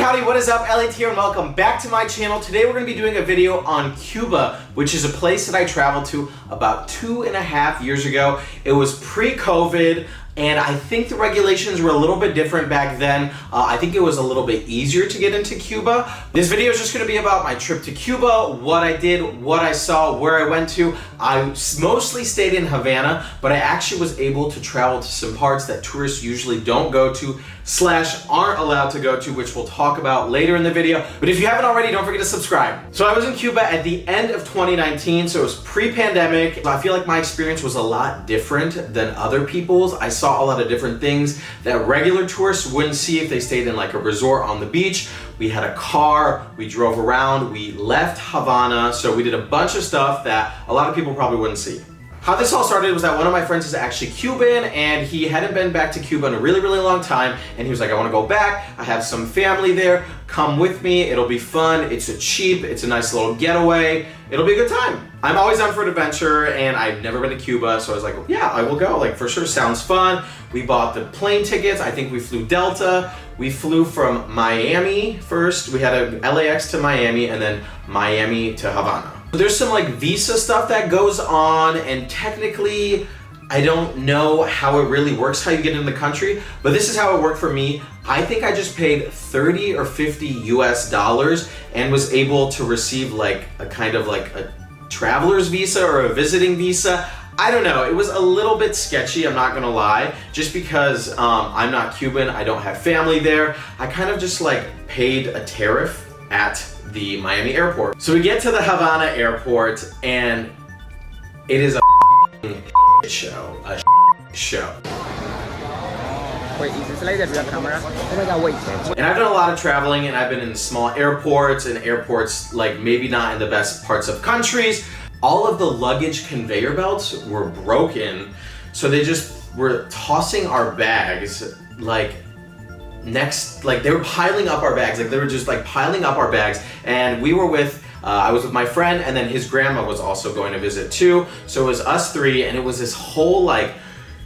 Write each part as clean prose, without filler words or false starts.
howdy, what is up? Elliott here and welcome back to my channel. Today we're going to be doing a video on Cuba, which is a place that I traveled to about 2.5 years ago. It was pre-COVID. And I think the regulations were a little bit different back then. I think it was a little bit easier to get into Cuba. This video is just gonna be about my trip to Cuba, what I did, what I saw, where I went to. I mostly stayed in Havana, but I actually was able to travel to some parts that tourists usually don't go to / aren't allowed to go to, which we'll talk about later in the video. But if you haven't already, don't forget to subscribe. So I was in Cuba at the end of 2019, so it was pre-pandemic. I feel like my experience was a lot different than other people's. I saw a lot of different things that regular tourists wouldn't see if they stayed in like a resort on the beach. We had a car, we drove around, we left Havana, so we did a bunch of stuff that a lot of people probably wouldn't see. How this all started was that one of my friends is actually Cuban and he hadn't been back to Cuba in a really long time, and he was like, I want to go back, I have some family there, come with me, it'll be fun, it's a nice little getaway, it'll be a good time. I'm always down for an adventure and I've never been to Cuba, so I was like, yeah, I will go, like for sure, sounds fun. We bought the plane tickets, I think we flew Delta. We flew from Miami first, we had a LAX to Miami and then Miami to Havana. There's some like visa stuff that goes on, and technically I don't know how it really works, how you get in the country, but this is how it worked for me. I think I just paid 30 or 50 US dollars and was able to receive like a kind of like a traveler's visa or a visiting visa. I don't know, it was a little bit sketchy, I'm not gonna lie, just because I'm not Cuban, I don't have family there. I kind of just like paid a tariff at the Miami airport. So we get to the Havana airport and it is a show, Wait, is this like the real camera? Oh my god, wait. And I've done a lot of traveling and I've been in small airports and airports like maybe not in the best parts of countries. All of the luggage conveyor belts were broken, so they just were tossing our bags like they were piling up our bags, like they were just like piling up our bags. And we were with, I was with my friend, and then his grandma was also going to visit too. So it was us three, and it was this whole like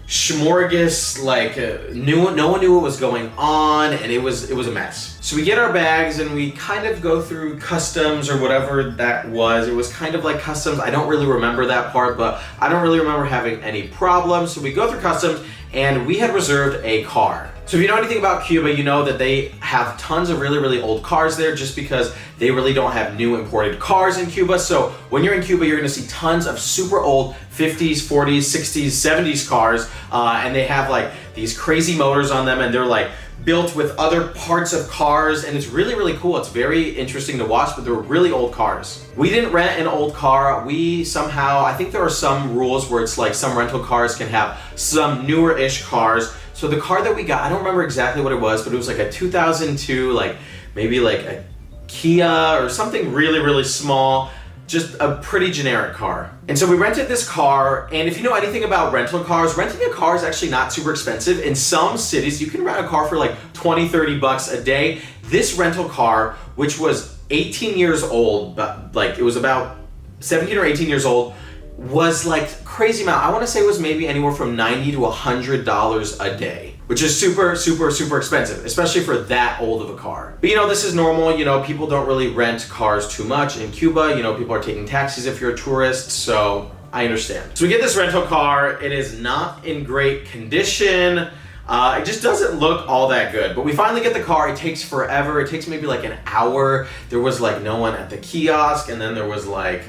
smorgasbord, like no one knew what was going on, and it was a mess. So we get our bags and we kind of go through customs or whatever that was. It was kind of like customs. I don't really remember that part, but I don't really remember having any problems. So we go through customs and we had reserved a car. So if you know anything about Cuba, you know that they have tons of really old cars there just because they really don't have new imported cars in Cuba. So when you're in Cuba, you're gonna see tons of super old 50s, 40s, 60s, 70s cars, and they have like these crazy motors on them, and they're like built with other parts of cars, and it's really cool. It's very interesting to watch, but they're really old cars. We didn't rent an old car. We somehow, I think there are some rules where it's like some rental cars can have some newer-ish cars. So the car that we got, I don't remember exactly what it was, but it was like a 2002, like maybe like a Kia or something really small, just a pretty generic car. And so we rented this car, and if you know anything about rental cars, renting a car is actually not super expensive. In some cities, you can rent a car for like 20, 30 bucks a day. This rental car, which was 18 years old, but like it was about 17 or 18 years old, was like crazy amount. I wanna say it was maybe anywhere from $90 to $100 a day, which is super expensive, especially for that old of a car. But you know, this is normal, you know, people don't really rent cars too much in Cuba. You know, people are taking taxis if you're a tourist, so I understand. So we get this rental car, it is not in great condition. It just doesn't look all that good, but we finally get the car. It takes forever, it takes maybe like an hour. There was like no one at the kiosk, and then there was like,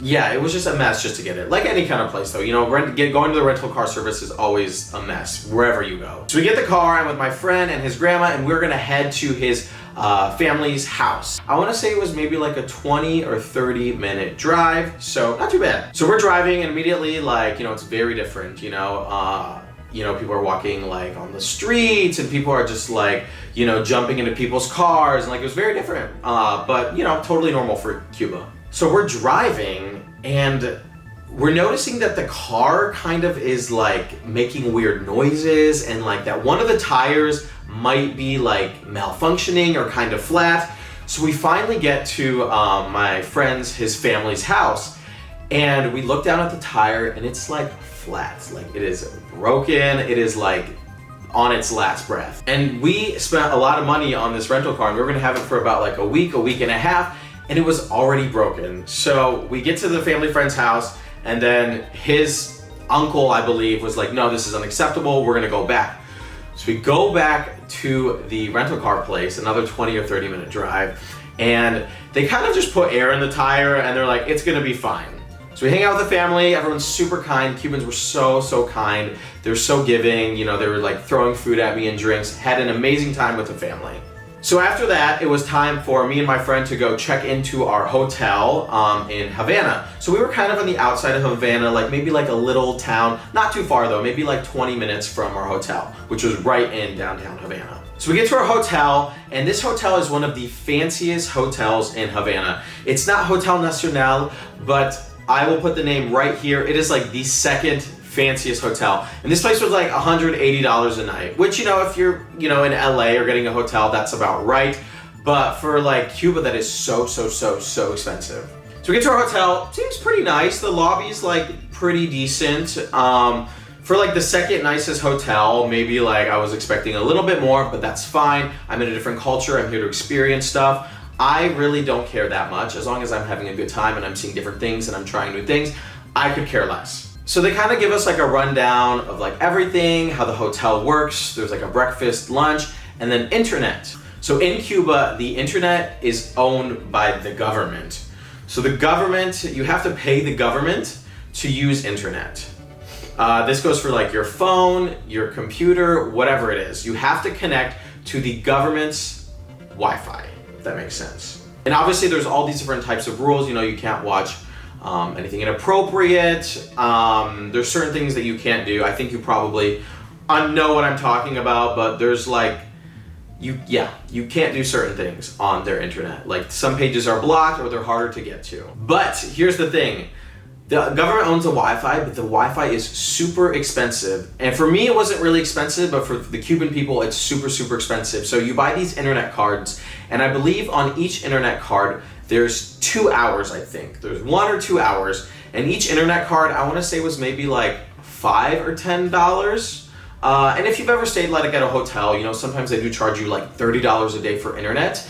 yeah, it was just a mess just to get it. Like any kind of place though, you know, going to the rental car service is always a mess, wherever you go. So we get the car, I'm with my friend and his grandma, and we're gonna head to his family's house. I wanna say it was maybe like a 20 or 30 minute drive, so not too bad. So we're driving and immediately, like, you know, it's very different, you know, people are walking like on the streets and people are just like, you know, jumping into people's cars, and like it was very different, but you know, totally normal for Cuba. So we're driving and we're noticing that the car kind of is like making weird noises, and like that one of the tires might be like malfunctioning or kind of flat. So we finally get to my friend's, his family's house, and we look down at the tire and it's like flat. Like it is broken, it is like on its last breath. And we spent a lot of money on this rental car, and we were gonna have it for about like a week and a half, and it was already broken. So we get to the family friend's house, and then his uncle, I believe, was like, no, this is unacceptable, we're gonna go back. So we go back to the rental car place, another 20 or 30 minute drive, and they kind of just put air in the tire, and they're like, it's gonna be fine. So we hang out with the family, everyone's super kind. Cubans were so kind. They're so giving, you know, they were like throwing food at me and drinks, had an amazing time with the family. So after that, it was time for me and my friend to go check into our hotel in Havana. So we were kind of on the outside of Havana, like maybe like a little town, not too far though, maybe like 20 minutes from our hotel, which was right in downtown Havana. So we get to our hotel, and this hotel is one of the fanciest hotels in Havana. It's not Hotel Nacional, but I will put the name right here. It is like the second fanciest hotel. And this place was like $180 a night, which, you know, if you're, you know, in LA or getting a hotel, that's about right. But for like Cuba, that is so expensive. So we get to our hotel, seems pretty nice. The lobby's like pretty decent. For like the second nicest hotel, maybe like I was expecting a little bit more, but that's fine. I'm in a different culture, I'm here to experience stuff. I really don't care that much. As long as I'm having a good time and I'm seeing different things and I'm trying new things, I could care less. So they kind of give us like a rundown of like everything, how the hotel works. There's like a breakfast, lunch, and then internet. So in Cuba, the internet is owned by the government. So the government, you have to pay the government to use internet. This goes for like your phone, your computer, whatever it is. You have to connect to the government's Wi-Fi. If that makes sense. And obviously there's all these different types of rules. You know, you can't watch anything inappropriate. There's certain things that you can't do. I think you probably know what I'm talking about, but there's like, you can't do certain things on their internet. Like some pages are blocked or they're harder to get to. But here's the thing. The government owns the Wi-Fi, but the Wi-Fi is super expensive. And for me, it wasn't really expensive, but for the Cuban people, it's super expensive. So you buy these internet cards, and I believe on each internet card, there's 2 hours, I think. There's 1 or 2 hours, and each internet card, I wanna say was maybe like $5 or $10. And if you've ever stayed like at a hotel, you know, sometimes they do charge you like $30 a day for internet.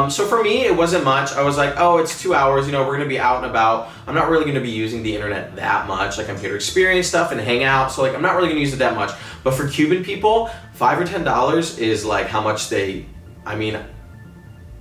So for me, it wasn't much. I was like, oh, it's 2 hours, you know, we're gonna be out and about. I'm not really gonna be using the internet that much. Like I'm here to experience stuff and hang out. So like, I'm not really gonna use it that much. But for Cuban people, $5 or $10 is like how much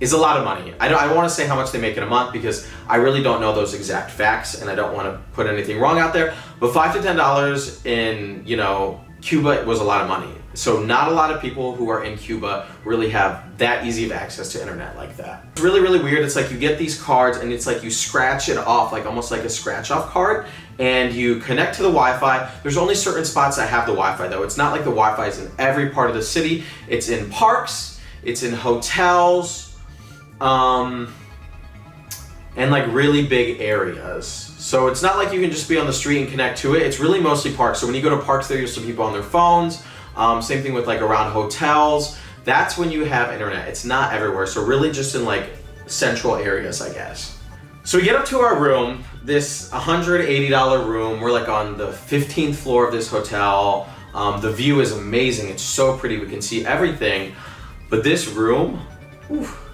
is a lot of money. I don't wanna say how much they make in a month because I really don't know those exact facts and I don't wanna put anything wrong out there. But $5 to $10 in, you know, Cuba was a lot of money. So not a lot of people who are in Cuba really have that easy of access to internet like that. It's really weird. It's like you get these cards and it's like you scratch it off, like almost like a scratch off card, and you connect to the Wi-Fi. There's only certain spots that have the Wi-Fi though. It's not like the Wi-Fi is in every part of the city. It's in parks, it's in hotels, and like really big areas. So it's not like you can just be on the street and connect to it. It's really mostly parks. So when you go to parks, there's some people on their phones. Same thing with like around hotels. That's when you have internet. It's not everywhere. So really just in like central areas, I guess. So we get up to our room, this $180 room. We're like on the 15th floor of this hotel. The view is amazing. It's so pretty. We can see everything. But this room, oof.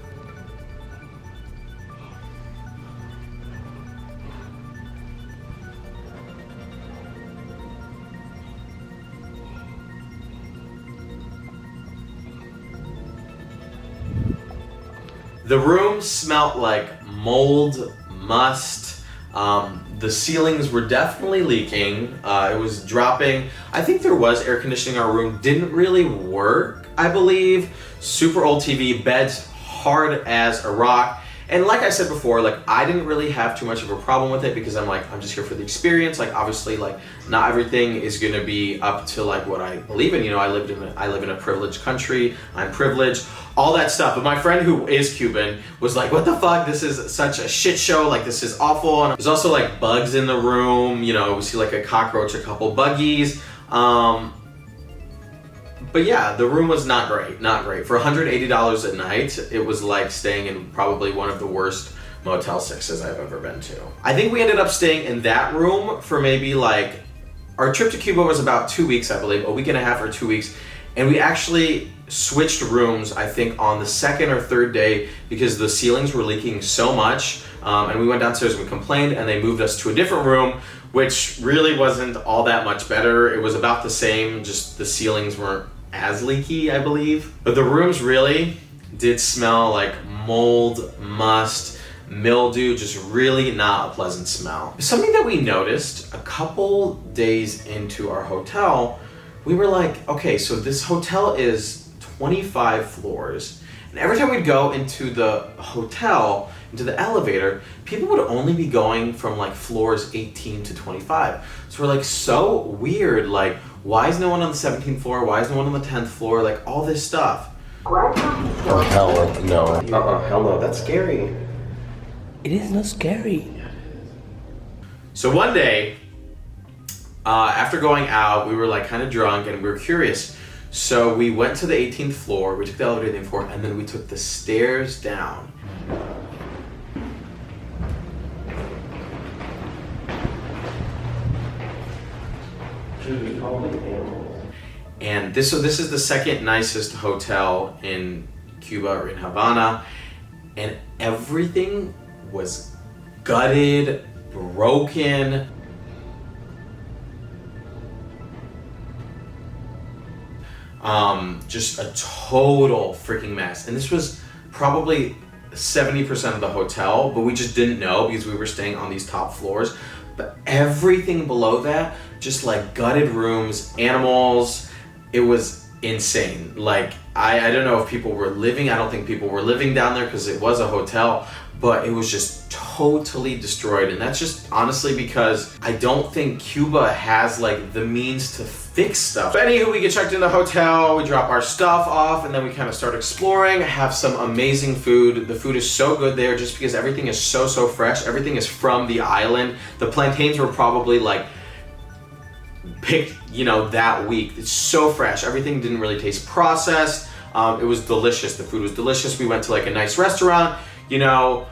The room smelled like mold, must. The ceilings were definitely leaking. It was dropping. I think there was air conditioning in our room. Didn't really work, I believe. Super old TV, beds hard as a rock. And like I said before, like I didn't really have too much of a problem with it because I'm just here for the experience. Like obviously, like not everything is gonna be up to like what I believe in. You know, I live in a privileged country. I'm privileged, all that stuff. But my friend who is Cuban was like, "What the fuck? This is such a shit show. Like this is awful." And there's also like bugs in the room. You know, we see like a cockroach, a couple buggies. But yeah, the room was not great, not great. For $180 a night, it was like staying in probably one of the worst Motel 6s I've ever been to. I think we ended up staying in that room for maybe like, our trip to Cuba was about 2 weeks, I believe, a week and a half or 2 weeks. And we actually switched rooms, I think, on the second or third day because the ceilings were leaking so much. And we went downstairs and we complained, and they moved us to a different room, which really wasn't all that much better. It was about the same, just the ceilings weren't as leaky, I believe. But the rooms really did smell like mold, must, mildew, just really not a pleasant smell. Something that we noticed a couple days into our hotel, we were like, okay, so this hotel is 25 floors. And every time we'd go into the hotel, into the elevator, people would only be going from like floors 18 to 25. So we're like, so weird. Like, why is no one on the 17th floor? Why is no one on the 10th floor? Like, all this stuff. Oh, hell no. Hell no, that's scary. It is not scary. So one day, after going out, we were like kind of drunk and we were curious. So we went to the 18th floor, we took the elevator to the 18th floor, and then we took the stairs down. And this is the second nicest hotel in Cuba or in Havana, and everything was gutted, broken. Just a total freaking mess. And this was probably 70% of the hotel, but we just didn't know because we were staying on these top floors. But everything below that, just like gutted rooms, animals, it was insane. Like, I don't know if people were living, I don't think people were living down there because it was a hotel, but it was just totally destroyed. And that's just honestly because I don't think Cuba has like the means to fix stuff. But anywho, we get checked in the hotel, we drop our stuff off, and then we kind of start exploring, have some amazing food. The food is so good there just because everything is so fresh. Everything is from the island. The plantains were probably like picked, you know, that week. It's so fresh. Everything didn't really taste processed. It was delicious. The food was delicious. We went to like a nice restaurant, you know,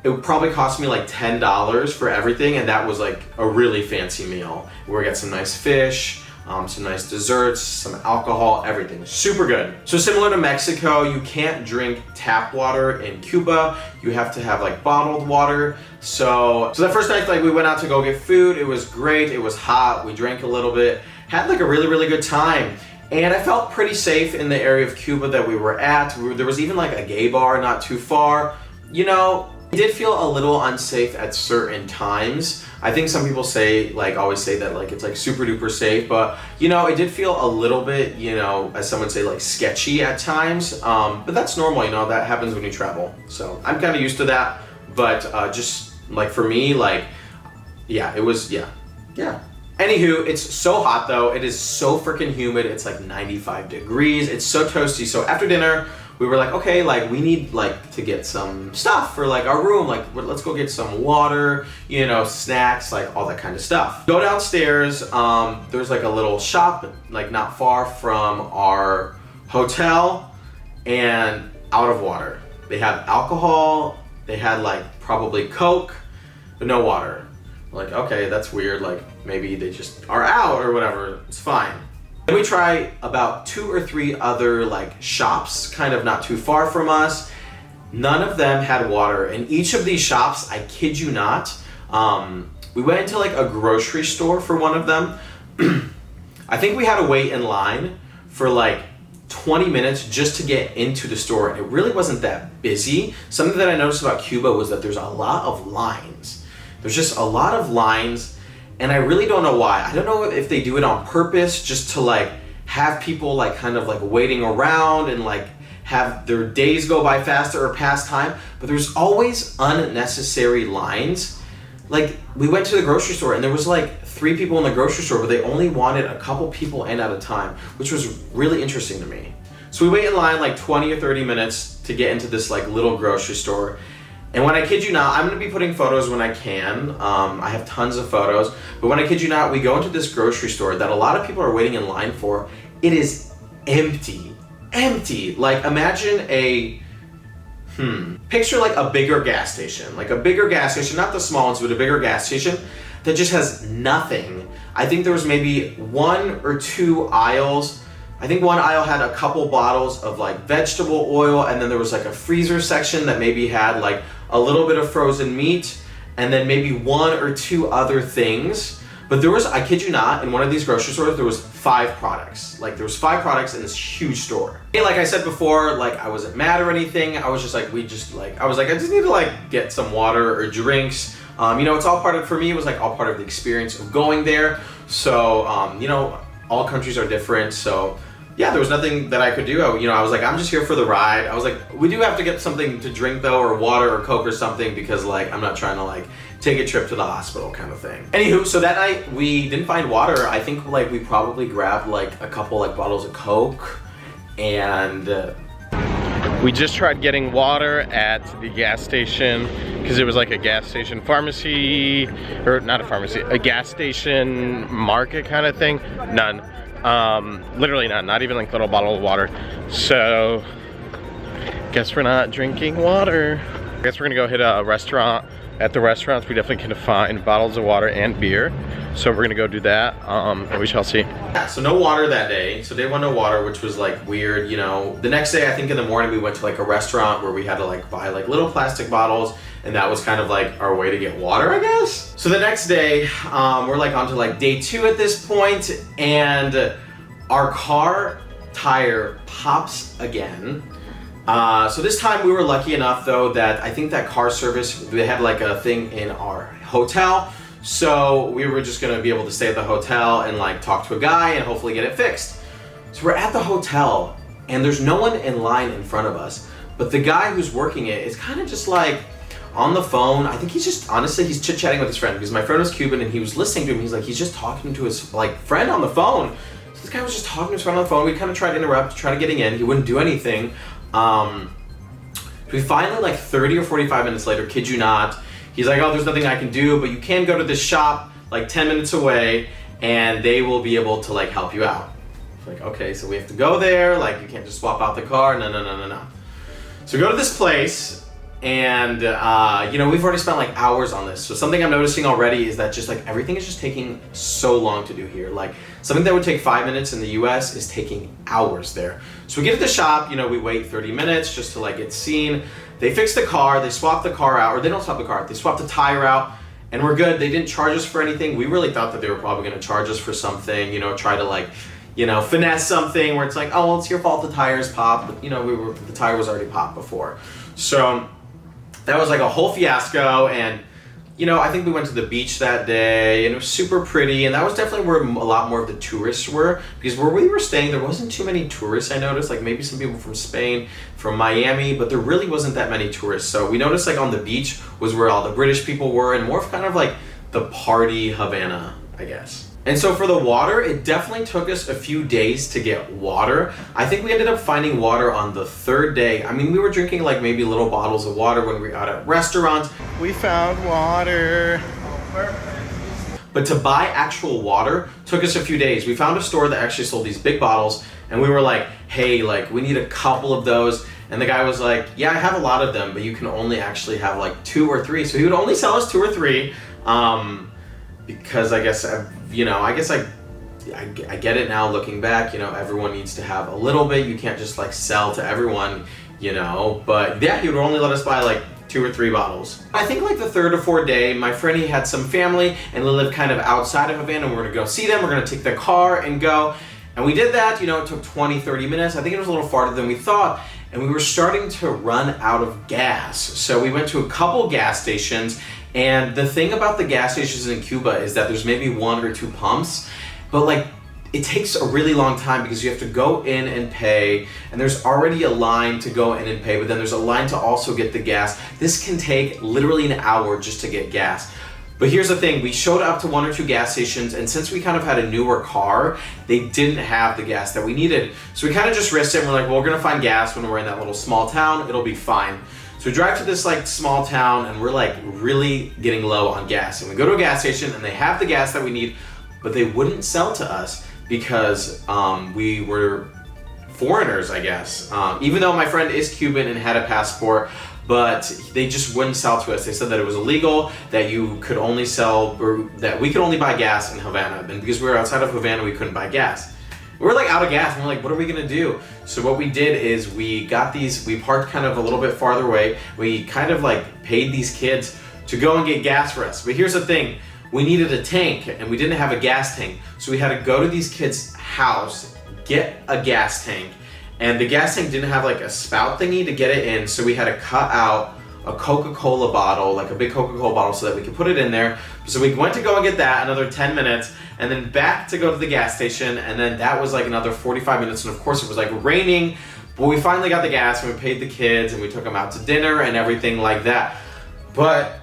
it would probably cost me like $10 for everything, and that was like a really fancy meal. We got some nice fish, some nice desserts, some alcohol, everything. Super good. So similar to Mexico, you can't drink tap water in Cuba. You have to have like bottled water. So that first night, like we went out to go get food. It was great. It was hot. We drank a little bit, had like a really good time. And I felt pretty safe in the area of Cuba that we were at. There was even like a gay bar not too far. You know, I did feel a little unsafe at certain times. I think some people say, like, always say that, like, it's, like, super duper safe, but, you know, it did feel a little bit, you know, as some would say, like, sketchy at times, but that's normal, you know, that happens when you travel. So I'm kind of used to that, but just, like, for me, like, yeah, it was, yeah. Anywho, it's so hot, though. It is so freaking humid. It's, like, 95 degrees. It's so toasty. So after dinner, we were like, okay, like we need like to get some stuff for like our room, like let's go get some water, you know, snacks, like all that kind of stuff. Go downstairs, there's like a little shop like not far from our hotel, and out of water. They have alcohol, they had like probably Coke, but no water. We're like, okay, that's weird, like maybe they just are out or whatever, it's fine. Then we try about 2 or 3 other like shops kind of not too far from us. None of them had water. In each of these shops, I kid you not, we went into like a grocery store for one of them. I think we had to wait in line for like 20 minutes just to get into the store. It really wasn't that busy. Something that I noticed about Cuba was that there's a lot of lines. There's just a lot of lines. And I really don't know why. I don't know if they do it on purpose just to like have people like kind of like waiting around and like have their days go by faster or past time, but there's always unnecessary lines. Like we went to the grocery store and there was like 3 people in the grocery store, but they only wanted a couple people in at a time, which was really interesting to me. So we wait in line like 20 or 30 minutes to get into this like little grocery store. And when I kid you not, I'm gonna be putting photos when I can. I have tons of photos, but when I kid you not, we go into this grocery store that a lot of people are waiting in line for. It is empty. Like imagine picture like a bigger gas station, not the small ones, but a bigger gas station that just has nothing. I think there was maybe 1 or 2 aisles I think one aisle had a couple bottles of like vegetable oil, and then there was like a freezer section that maybe had like a little bit of frozen meat, and then maybe one or two other things. But there was, I kid you not, in one of these grocery stores, there was 5 products. Like there was 5 products in this huge store. And like I said before, like I wasn't mad or anything. I was just like, I was like, I just need to like get some water or drinks. You know, it's all part of, for me, it was like all part of the experience of going there. So, you know, all countries are different. So yeah, there was nothing that I could do. I was like, I'm just here for the ride. I was like, we do have to get something to drink though, or water or Coke or something, because like, I'm not trying to like take a trip to the hospital kind of thing. Anywho, so that night we didn't find water. I think like we probably grabbed like a couple like bottles of Coke, and we just tried getting water at the gas station because it was like a gas station pharmacy, or not a pharmacy, a gas station market kind of thing. None. Literally none, not even like a little bottle of water. So guess we're not drinking water. I guess we're gonna go hit a restaurant. At the restaurants we definitely can find bottles of water and beer, so we're gonna go do that, and we shall see. Yeah, so no water that day. So day 1, no water, which was like weird, you know. The next day, I think in the morning, we went to like a restaurant where we had to like buy like little plastic bottles, and that was kind of like our way to get water, I guess. So the next day, we're like on to like day 2 at this point, and our car tire pops again. So this time we were lucky enough though that I think that car service, they had like a thing in our hotel. So we were just gonna be able to stay at the hotel and like talk to a guy and hopefully get it fixed. So we're at the hotel and there's no one in line in front of us, but the guy who's working it is kind of just like on the phone. I think he's just, honestly, he's chit-chatting with his friend, because my friend was Cuban and he was listening to him. He's like, he's just talking to his like friend on the phone. So this guy was just talking to his friend on the phone. We kind of tried to interrupt, try to getting in. He wouldn't do anything. We finally, like 30 or 45 minutes later, kid you not, he's like, oh, there's nothing I can do, but you can go to this shop like 10 minutes away and they will be able to like help you out. It's like, okay, so we have to go there, like you can't just swap out the car, no. So we go to this place, and you know, we've already spent like hours on this. So something I'm noticing already is that just like everything is just taking so long to do here. Like something that would take 5 minutes in the US is taking hours there. So we get to the shop, you know, we wait 30 minutes just to like get seen. They fix the car, they swap the car out, or they don't swap the car, they swap the tire out, and we're good. They didn't charge us for anything. We really thought that they were probably gonna charge us for something, you know, try to like, you know, finesse something where it's like, oh, well, it's your fault the tires popped, but you know, the tire was already popped before. So that was like a whole fiasco, and you know, I think we went to the beach that day and it was super pretty, and that was definitely where a lot more of the tourists were, because where we were staying there wasn't too many tourists. I noticed like maybe some people from Spain, from Miami, but there really wasn't that many tourists. So we noticed like on the beach was where all the British people were, and more of kind of like the party Havana, I guess. And so for the water, it definitely took us a few days to get water. I think we ended up finding water on the 3rd day. I mean, we were drinking like maybe little bottles of water when we were out at restaurants. We found water. But to buy actual water took us a few days. We found a store that actually sold these big bottles, and we were like, hey, like we need a couple of those. And the guy was like, yeah, I have a lot of them, but you can only actually have like 2 or 3. So he would only sell us 2 or 3. Because I guess, you know, I guess I get it now looking back, you know, everyone needs to have a little bit. You can't just like sell to everyone, you know, but yeah, he would only let us buy like 2 or 3 bottles. I think like the 3rd or 4th day, my friend, he had some family and they lived kind of outside of Havana, and we're gonna go see them. We're gonna take the car and go. And we did that, you know, it took 20, 30 minutes. I think it was a little farther than we thought. And we were starting to run out of gas. So we went to a couple gas stations. And the thing about the gas stations in Cuba is that there's maybe 1 or 2 pumps, but like it takes a really long time because you have to go in and pay, and there's already a line to go in and pay, but then there's a line to also get the gas. This can take literally an hour just to get gas. But here's the thing, we showed up to 1 or 2 gas stations, and since we kind of had a newer car, they didn't have the gas that we needed. So we kind of just risked it, and we're like, well, we're gonna find gas when we're in that little small town, it'll be fine. So we drive to this like small town, and we're like really getting low on gas. And we go to a gas station and they have the gas that we need, but they wouldn't sell to us because we were foreigners, I guess. Even though my friend is Cuban and had a passport, but they just wouldn't sell to us. They said that it was illegal, that you could only sell, or that we could only buy gas in Havana. And because we were outside of Havana, we couldn't buy gas. we're like out of gas, and we're like, what are we gonna do? So what we did is we parked kind of a little bit farther away. We kind of like paid these kids to go and get gas for us. But here's the thing, we needed a tank and we didn't have a gas tank. So we had to go to these kids' house, get a gas tank, and the gas tank didn't have like a spout thingy to get it in. So we had to cut out a Coca-Cola bottle, like a big Coca-Cola bottle, so that we could put it in there. So we went to go and get that, another 10 minutes, and then back to go to the gas station, and then that was like another 45 minutes, and of course it was like raining, but we finally got the gas, and we paid the kids, and we took them out to dinner and everything like that. But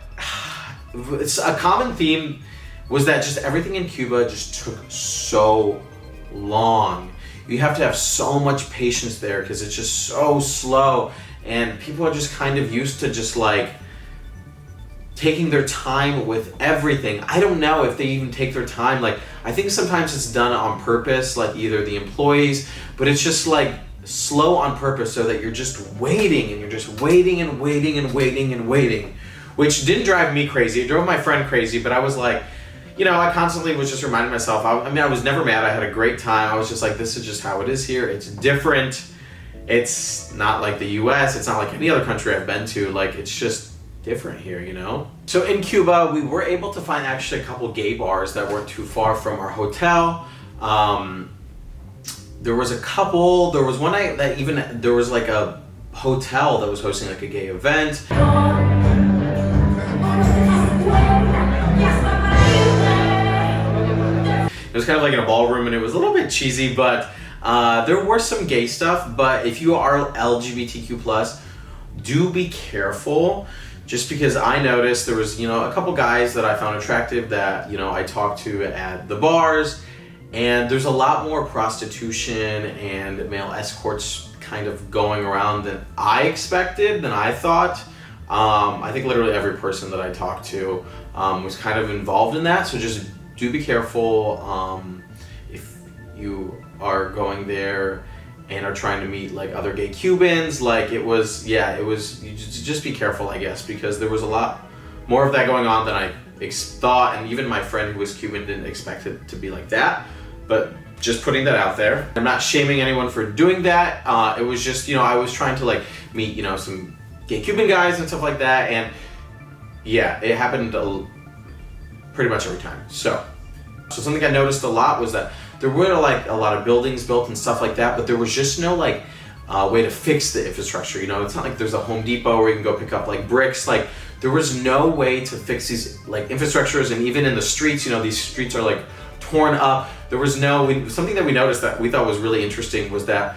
it's a common theme was that just everything in Cuba just took so long. You have to have so much patience there because it's just so slow, and people are just kind of used to just like taking their time with everything. I don't know if they even take their time. Like, I think sometimes it's done on purpose, like either the employees, but it's just like slow on purpose so that you're just waiting, and you're just waiting and waiting and waiting and waiting, which didn't drive me crazy. It drove my friend crazy, but I was like, you know, I constantly was just reminding myself, I mean, I was never mad. I had a great time. I was just like, this is just how it is here. It's different. It's not like the US. It's not like any other country I've been to. Like, it's just different here, you know? So in Cuba, we were able to find actually a couple gay bars that weren't too far from our hotel. There was a couple, there was one night that even, there was like a hotel that was hosting like a gay event. It was kind of like in a ballroom, and it was a little bit cheesy, but there were some gay stuff. But if you are LGBTQ+, do be careful, just because I noticed there was, you know, a couple guys that I found attractive that, you know, I talked to at the bars, and there's a lot more prostitution and male escorts kind of going around than I expected, than I thought. I think literally every person that I talked to was kind of involved in that, so just do be careful if you are going there and are trying to meet like other gay Cubans. Like it was, you just be careful, I guess, because there was a lot more of that going on than I thought, and even my friend who was Cuban didn't expect it to be like that. But just putting that out there. I'm not shaming anyone for doing that. It was just, you know, I was trying to like meet, you know, some gay Cuban guys and stuff like that, and yeah, it happened pretty much every time. So something I noticed a lot was that there were like a lot of buildings built and stuff like that, but there was just no like way to fix the infrastructure. You know, it's not like there's a Home Depot where you can go pick up like bricks. Like there was no way to fix these like infrastructures, and even in the streets, you know, these streets are like torn up. There was something that we noticed that we thought was really interesting was that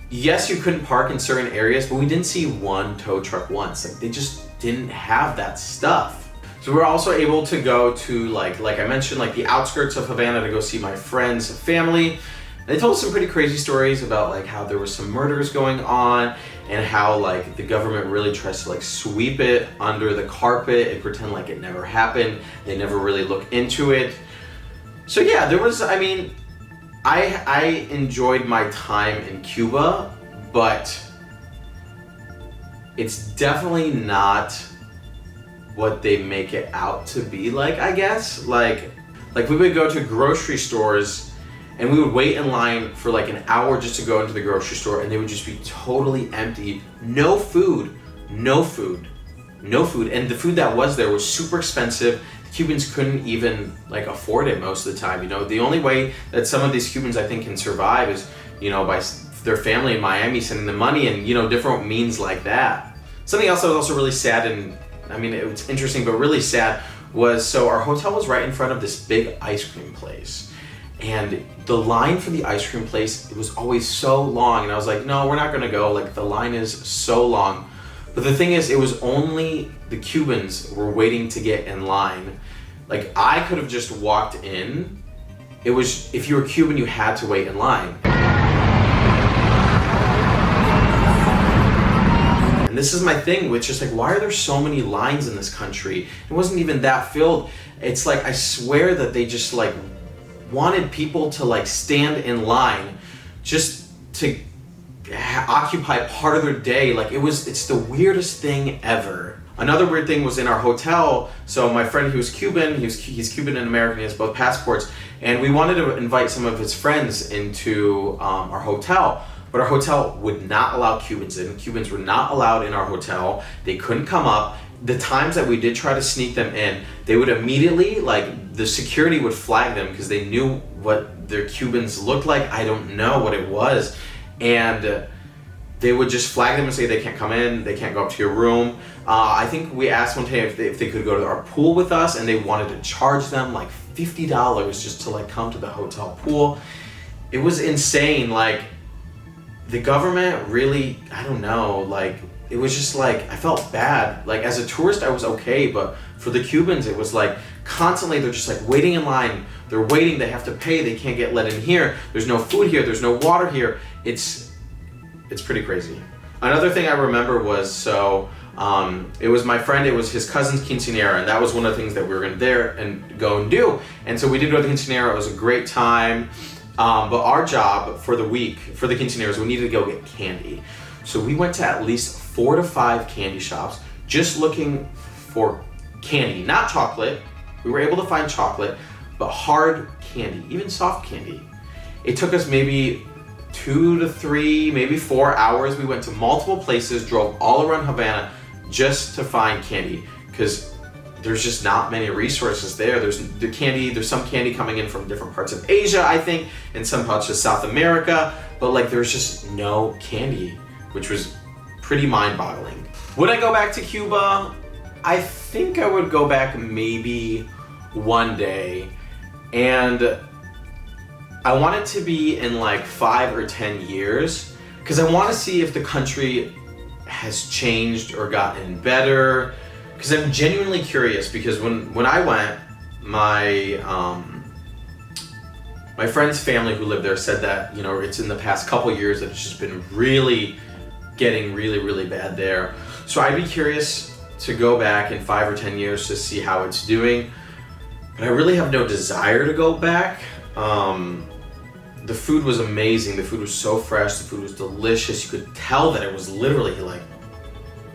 yes, you couldn't park in certain areas, but we didn't see one tow truck once. Like they just didn't have that stuff. So we were also able to go to like I mentioned, like the outskirts of Havana to go see my friend's family. And they told us some pretty crazy stories about like how there was some murders going on, and how like the government really tries to like sweep it under the carpet and pretend like it never happened. They never really look into it. So yeah, there was, I mean, I enjoyed my time in Cuba, but it's definitely not what they make it out to be like, I guess. Like we would go to grocery stores and we would wait in line for like an hour just to go into the grocery store, and they would just be totally empty. No food. And the food that was there was super expensive. The Cubans couldn't even like afford it most of the time. You know, the only way that some of these Cubans I think can survive is, you know, by their family in Miami sending them money, and, you know, different means like that. Something else that was also really sad, and I mean, it was interesting, but really sad, was so our hotel was right in front of this big ice cream place. And the line for the ice cream place, it was always so long. And I was like, no, we're not gonna go. Like the line is so long. But the thing is, it was only the Cubans were waiting to get in line. Like I could have just walked in. It was, if you were Cuban, you had to wait in line. This is my thing with just like, why are there so many lines in this country? It wasn't even that filled. It's like, I swear that they just like wanted people to like stand in line just to occupy part of their day. Like it's the weirdest thing ever. Another weird thing was in our hotel. So my friend, he was Cuban, he's Cuban and American, he has both passports, and we wanted to invite some of his friends into our hotel, but our hotel would not allow Cubans in. Cubans were not allowed in our hotel. They couldn't come up. The times that we did try to sneak them in, they would immediately, like, the security would flag them because they knew what their Cubans looked like. I don't know what it was. And they would just flag them and say they can't come in, they can't go up to your room. I think we asked one time if they could go to our pool with us, and they wanted to charge them like $50 just to like come to the hotel pool. It was insane. Like, the government really, I don't know, like, it was just like, I felt bad. Like, as a tourist, I was okay, but for the Cubans, it was like, constantly they're just like waiting in line. They're waiting, they have to pay, they can't get let in here. There's no food here, there's no water here. It's pretty crazy. Another thing I remember was, so, it was my friend, it was his cousin's quinceanera, and that was one of the things that we were gonna there and go and do. And so we did go to the quinceanera, it was a great time. But our job for the week, for the quinceaneras, we needed to go get candy. So we went to at least 4 to 5 candy shops just looking for candy, not chocolate. We were able to find chocolate, but hard candy, even soft candy. It took us maybe 2 to 3, maybe 4 hours. We went to multiple places, drove all around Havana just to find candy, because there's just not many resources there. There's some candy coming in from different parts of Asia, I think, and some parts of South America, but like there's just no candy, which was pretty mind-boggling. Would I go back to Cuba? I think I would go back maybe one day, and I want it to be in like 5 or 10 years, because I want to see if the country has changed or gotten better. Because I'm genuinely curious, because when I went, my friend's family who lived there said that, you know, it's in the past couple years that it's just been really getting really bad there. So I'd be curious to go back in 5 or 10 years to see how it's doing. But I really have no desire to go back. The food was amazing. The food was so fresh. The food was delicious. You could tell that it was literally like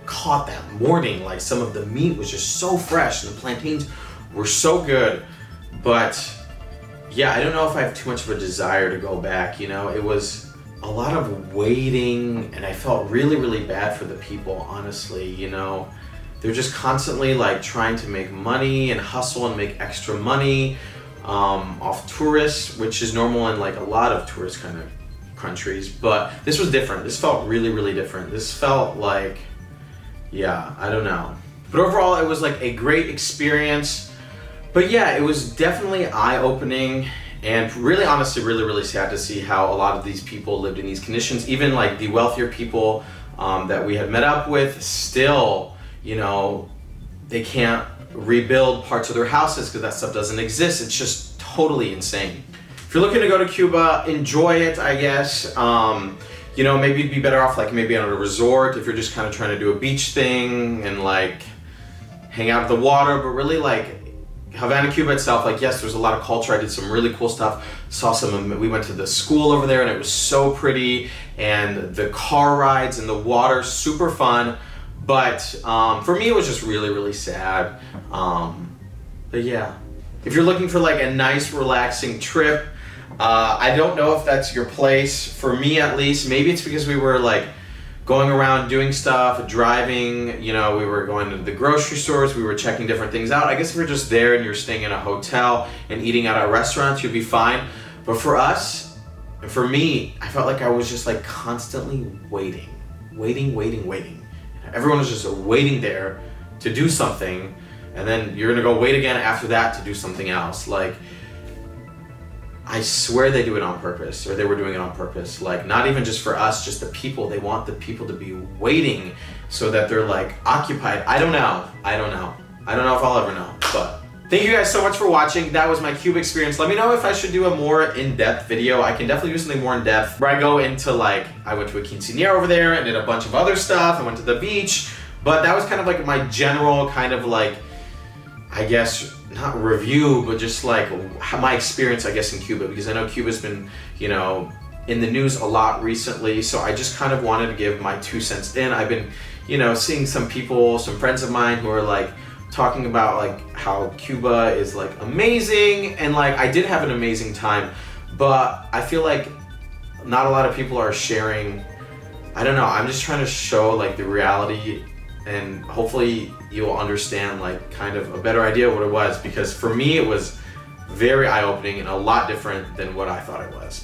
caught that morning. Like, some of the meat was just so fresh and the plantains were so good. But yeah, I don't know if I have too much of a desire to go back. You know, it was a lot of waiting, and I felt really bad for the people, honestly. You know, they're just constantly like trying to make money and hustle and make extra money off tourists, which is normal in like a lot of tourist kind of countries. But this was different. This felt really different. This felt like, yeah, I don't know. But overall, it was like a great experience. But yeah, it was definitely eye-opening, and really honestly really sad to see how a lot of these people lived in these conditions. Even like the wealthier people that we had met up with, still, you know, they can't rebuild parts of their houses because that stuff doesn't exist. It's just totally insane. If you're looking to go to Cuba, enjoy it, I guess. You know, maybe you'd be better off like maybe on a resort if you're just kind of trying to do a beach thing and like hang out at the water. But really, like, Havana, Cuba itself, like, yes, there's a lot of culture. I did some really cool stuff. We went to the school over there and it was so pretty, and the car rides and the water, super fun. But for me, it was just really sad. But yeah, if you're looking for like a nice relaxing trip, I don't know if that's your place. For me, at least, maybe it's because we were like going around doing stuff, driving, you know, we were going to the grocery stores, we were checking different things out. I guess if you're just there and you're staying in a hotel and eating at a restaurant, you'd be fine. But for us, and for me, I felt like I was just like constantly waiting. Everyone was just waiting there to do something, and then you're gonna go wait again after that to do something else. Like, I swear they do it on purpose, or they were doing it on purpose. Like, not even just for us, just the people. They want the people to be waiting so that they're like occupied. I don't know if I'll ever know. But thank you guys so much for watching. That was my Cuba experience. Let me know if I should do a more in-depth video. I can definitely do something more in-depth where I go into like, I went to a quinceanera over there and did a bunch of other stuff. I went to the beach, but that was kind of like my general kind of like, I guess, not review, but just like my experience, I guess, in Cuba, because I know Cuba's been, you know, in the news a lot recently, so I just kind of wanted to give my 2 cents in. I've been, you know, seeing some people, some friends of mine who are like talking about like how Cuba is like amazing, and like I did have an amazing time, but I feel like not a lot of people are sharing. I don't know, I'm just trying to show like the reality, and hopefully you'll understand like kind of a better idea of what it was, because for me it was very eye-opening and a lot different than what I thought it was.